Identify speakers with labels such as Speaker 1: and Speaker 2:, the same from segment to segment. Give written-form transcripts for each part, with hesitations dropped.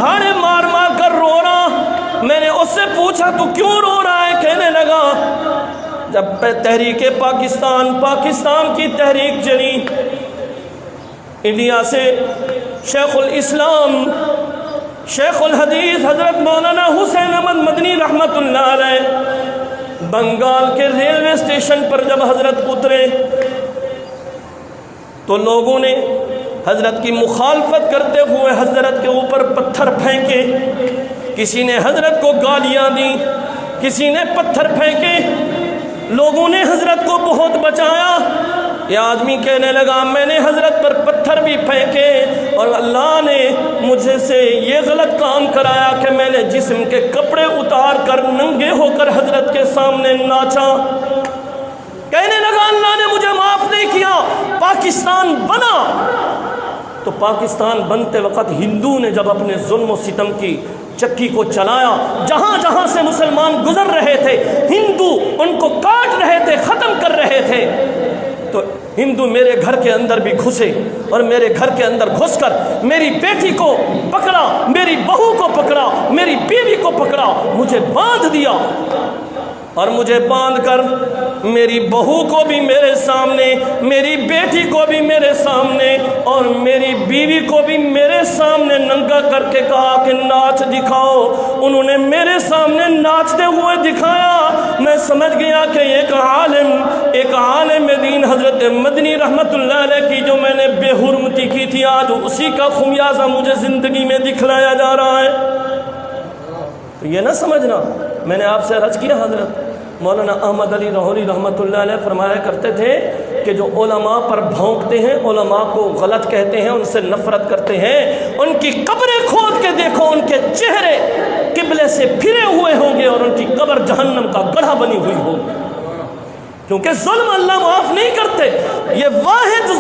Speaker 1: دھاڑے مار مار کر رو رہا۔ میں نے اس سے پوچھا تو کیوں رو رہا ہے؟ کہنے لگا جب تحریک پاکستان کی تحریک چلی، انڈیا سے شیخ الاسلام شیخ الحدیث حضرت مولانا حسین احمد مدنی رحمت اللہ علیہ بنگال کے ریلوے اسٹیشن پر جب حضرت اترے تو لوگوں نے حضرت کی مخالفت کرتے ہوئے حضرت کے اوپر پتھر پھینکے، کسی نے حضرت کو گالیاں دیں، کسی نے پتھر پھینکے، لوگوں نے حضرت کو بہت بچایا۔ یہ آدمی کہنے لگا میں نے حضرت پر پتھر بھی پھینکے اور اللہ نے مجھے سے یہ غلط کام کرایا کہ میں نے جسم کے کپڑے اتار کر ننگے ہو کر حضرت کے سامنے ناچا۔ کہنے لگا اللہ نے مجھے معاف نہیں کیا۔ پاکستان بنا تو پاکستان بنتے وقت ہندو نے جب اپنے ظلم و ستم کی چکی کو چلایا، جہاں جہاں سے مسلمان گزر رہے تھے ہندو ان کو کاٹ رہے تھے، ختم کر رہے تھے، تو ہندو میرے گھر کے اندر بھی گھسے اور میرے گھر کے اندر گھس کر میری بیٹی کو پکڑا، میری بہو کو پکڑا، میری بیوی کو پکڑا، مجھے باندھ دیا اور مجھے باندھ کر میری بہو کو بھی میرے سامنے، میری بیٹی کو بھی میرے سامنے اور میری بیوی کو بھی میرے سامنے ننگا کر کے کہا کہ ناچ دکھاؤ۔ انہوں نے میرے سامنے ناچتے ہوئے دکھایا۔ میں سمجھ گیا کہ ایک عالم دین حضرت مدنی رحمت اللہ علیہ کی جو میں نے بے حرمتی کی تھی آج اسی کا خمیازہ مجھے زندگی میں دکھلایا جا رہا ہے۔ تو یہ نہ سمجھنا، میں نے آپ سے عرض کیا حضرت مولانا احمد علی لاہوری رحمۃ اللہ علیہ فرمایا کرتے تھے کہ جو علماء پر بھونکتے ہیں، علماء کو غلط کہتے ہیں، ان سے نفرت کرتے ہیں، ان کی قبریں کھود کے دیکھو، ان کے چہرے قبلے سے پھرے ہوئے ہوں گے اور ان کی قبر جہنم کا گڑھا بنی ہوئی ہوگی، کیونکہ ظلم اللہ معاف نہیں کرتے۔ یہ واحد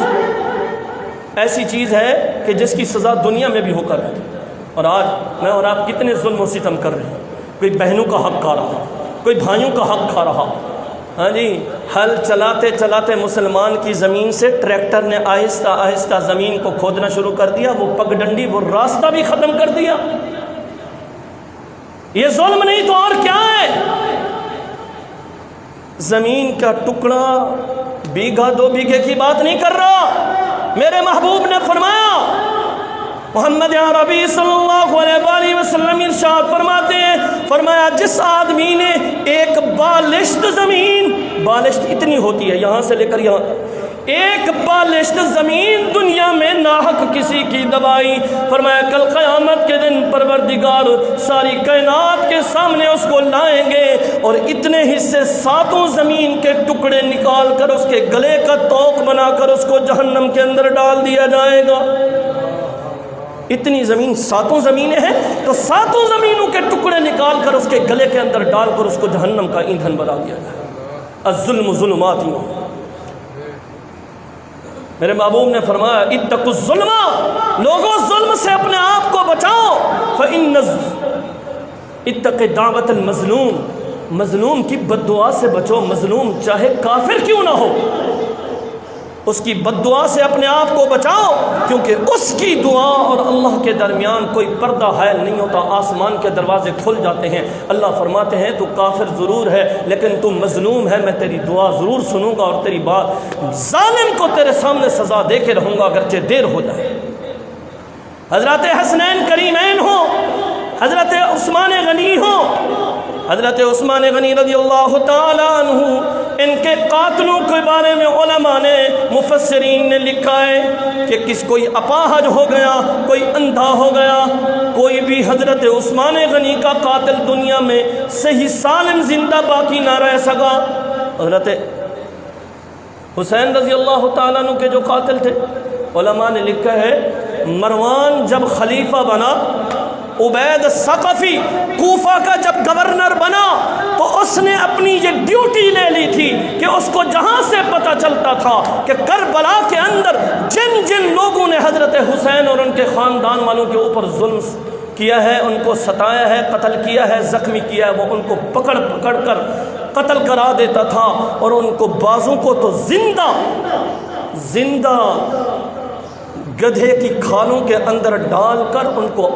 Speaker 1: ایسی چیز ہے کہ جس کی سزا دنیا میں بھی ہو کر رہتی ہے۔ اور آج میں اور آپ کتنے ظلم و ستم کر رہے ہیں، کوئی بہنوں کا حق کھا رہا، کوئی بھائیوں کا حق کھا رہا۔ ہاں جی، ہل چلاتے چلاتے مسلمان کی زمین سے ٹریکٹر نے آہستہ آہستہ زمین کو کھودنا شروع کر دیا، وہ پگ ڈنڈی وہ راستہ بھی ختم کر دیا۔ یہ ظلم نہیں تو اور کیا ہے؟ زمین کا ٹکڑا بیگھا دو بیگھے کی بات نہیں کر رہا۔ میرے محبوب نے فرمایا، محمد عربی صلی اللہ علیہ وآلہ وسلم ارشاد فرماتے ہیں، فرمایا جس آدمی نے ایک بالشت زمین، بالشت اتنی ہوتی ہے یہاں سے لے کر یہاں، ایک بالشت زمین دنیا میں ناحق کسی کی دبائی، فرمایا کل قیامت کے دن پروردگار ساری کائنات کے سامنے اس کو لائیں گے اور اتنے حصے ساتوں زمین کے ٹکڑے نکال کر اس کے گلے کا توق بنا کر اس کو جہنم کے اندر ڈال دیا جائے گا۔ اتنی زمین، ساتوں زمینیں ہیں تو ساتوں زمینوں کے ٹکڑے نکال کر اس کے گلے کے اندر ڈال کر اس کو جہنم کا ایندھن بنا دیا جائے۔ الظلم ظلمات۔ میرے محبوب نے فرمایا اتقوا الظلم، لوگوں ظلم سے اپنے آپ کو بچاؤ، فإن اتق دعوت المظلوم، مظلوم کی بد دعا سے بچو، مظلوم چاہے کافر کیوں نہ ہو اس کی بد دعا سے اپنے آپ کو بچاؤ، کیونکہ اس کی دعا اور اللہ کے درمیان کوئی پردہ حائل نہیں ہوتا، آسمان کے دروازے کھل جاتے ہیں۔ اللہ فرماتے ہیں تو کافر ضرور ہے لیکن تو مظلوم ہے، میں تیری دعا ضرور سنوں گا اور تیری بات، ظالم کو تیرے سامنے سزا دے کے رہوں گا اگرچہ دیر ہو جائے۔ حضرت حسنین کریمین ہو، حضرت عثمان غنی ہو، حضرت عثمان غنی رضی اللہ تعالی عنہ، ان کے قاتلوں کے بارے میں علماء نے، مفسرین نے لکھا ہے کہ کوئی اپاہج ہو گیا، کوئی اندھا ہو گیا، کوئی بھی حضرت عثمان غنی کا قاتل دنیا میں صحیح سالم زندہ باقی نہ رہ سکا۔ حضرت حسین رضی اللہ تعالیٰ عنہ کے جو قاتل تھے، علماء نے لکھا ہے مروان جب خلیفہ بنا، عبید ثقفی کوفہ کا جب گورنر بنا تو اس نے اپنی یہ ڈیوٹی لے لی تھی کہ اس کو جہاں سے پتہ چلتا تھا کہ کربلا کے اندر جن جن لوگوں نے حضرت حسین اور ان کے خاندان والوں کے اوپر ظلم کیا ہے، ان کو ستایا ہے، قتل کیا ہے، زخمی کیا ہے، وہ ان کو پکڑ پکڑ کر قتل کرا دیتا تھا اور ان کو بازوں کو تو زندہ گدھے کی کھالوں کے اندر ڈال کر ان کو